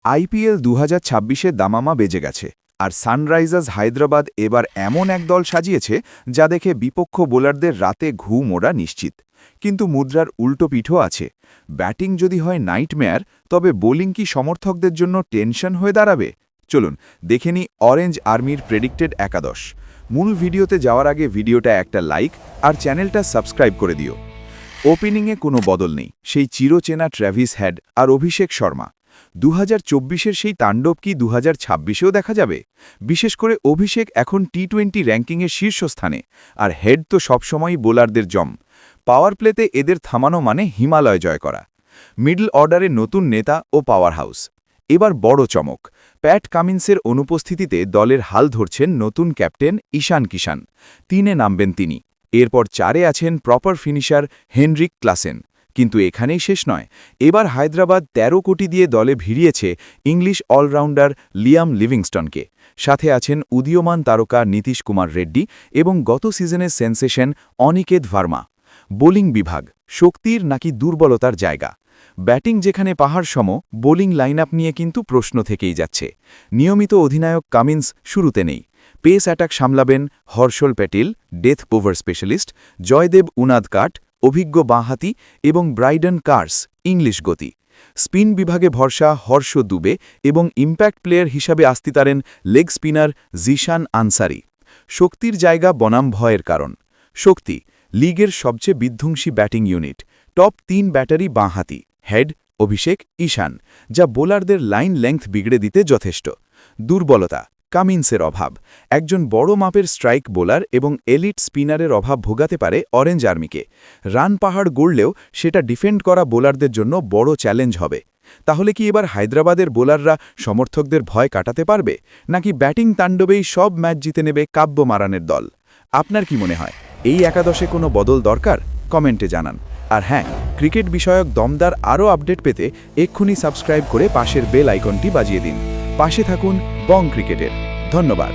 IPL 2026-এর দামামা বেজে গেছে, আর সানরাইজার্স হায়দ্রাবাদ এবার এমন এক দল সাজিয়েছে যা দেখে বিপক্ষ বোলারদের রাতে ঘুম ওড়া নিশ্চিত। কিন্তু মুদ্রার উল্টো পিঠও আছে। ব্যাটিং যদি হয় নাইটমেয়ার, তবে বোলিং কি সমর্থকদের জন্য টেনশন হয়ে দাঁড়াবে? চলুন দেখে নিই অরেঞ্জ আর্মির প্রেডিক্টেড একাদশ। মূল ভিডিওতে যাওয়ার আগে ভিডিওটা একটা লাইক আর চ্যানেলটা সাবস্ক্রাইব করে দিও। ওপেনিংয়ে কোনো বদল নেই, সেই চিরচেনা ট্র্যাভিস হেড আর অভিষেক শর্মা। 2024-এর সেই তাণ্ডব কি 2026-এও দেখা যাবে? বিশেষ করে অভিষেক এখন টি-20 র্যাঙ্কিংয়ের শীর্ষস্থানে, আর হেড তো সবসময়ই বোলারদের জম। পাওয়ার প্লেতে এদের থামানো মানে হিমালয় জয় করা। মিডল অর্ডারে নতুন নেতা ও পাওয়ার হাউস। এবার বড় চমক, প্যাট কামিন্সের অনুপস্থিতিতে দলের হাল ধরছেন নতুন ক্যাপ্টেন ঈশান কিষান। 3-এ নামবেন তিনি। এরপর 4-এ আছেন প্রপার ফিনিশার হেনরিক ক্লাসেন। কিন্তু এখানেই শেষ নয়, এবার হায়দ্রাবাদ 13 কোটি দিয়ে দলে ভিড়িয়েছে ইংলিশ অলরাউন্ডার লিয়াম লিভিংস্টনকে। সাথে আছেন উদীয়মান তারকা নীতিশ কুমার রেড্ডি এবং গত সিজনের সেন্সেশন অনিকেত ভার্মা। বোলিং বিভাগ শক্তির নাকি দুর্বলতার জায়গা? ব্যাটিং যেখানে পাহাড়সম, বোলিং লাইনআপ নিয়ে কিন্তু প্রশ্ন থেকেই যাচ্ছে। নিয়মিত অধিনায়ক কামিন্স শুরুতে নেই। পেস অ্যাটাক সামলাবেন Harshal Patel, death over specialist, Jaydev Unadkat, অভিজ্ঞ বাঁহাতি, এবং ব্রাইডন কার্স, ইংলিশ গতি। স্পিন বিভাগে ভরসা হর্ষ দুবে এবং ইম্প্যাক্ট প্লেয়ার হিসাবে আসতিতারেন লেগ স্পিনার জিশান আনসারি। শক্তির জায়গা বনাম ভয়ের কারণ। শক্তি লিগের সবচেয়ে বিধ্বংসী ব্যাটিং ইউনিট। টপ 3 ব্যাটারি বাঁহাতি, হেড অভিষেক, ঈশান, যা বোলারদের লাইন লেংথ বিগড়ে দিতে যথেষ্ট। দুর্বলতা কামিন্সের অভাব। একজন বড় মাপের স্ট্রাইক বোলার এবং এলিট স্পিনারের অভাব ভোগাতে পারে অরেঞ্জ আর্মিকে। রান পাহাড় গড়লেও সেটা ডিফেন্ড করা বোলারদের জন্য বড় চ্যালেঞ্জ হবে। তাহলে কি এবার হায়দ্রাবাদের বোলাররা সমর্থকদের ভয় কাটাতে পারবে, নাকি ব্যাটিং তাণ্ডবেই সব ম্যাচ জিতে নেবে কাব্য মারানের দল? আপনার কি মনে হয়, এই একাদশে কোনো বদল দরকার? কমেন্টে জানান। আর হ্যাঁ, ক্রিকেট বিষয়ক দমদার আরও আপডেট পেতে এক্ষুনি সাবস্ক্রাইব করে পাশের বেল আইকনটি বাজিয়ে দিন। পাশে থাকুন বং ক্রিকেটের। ধন্যবাদ।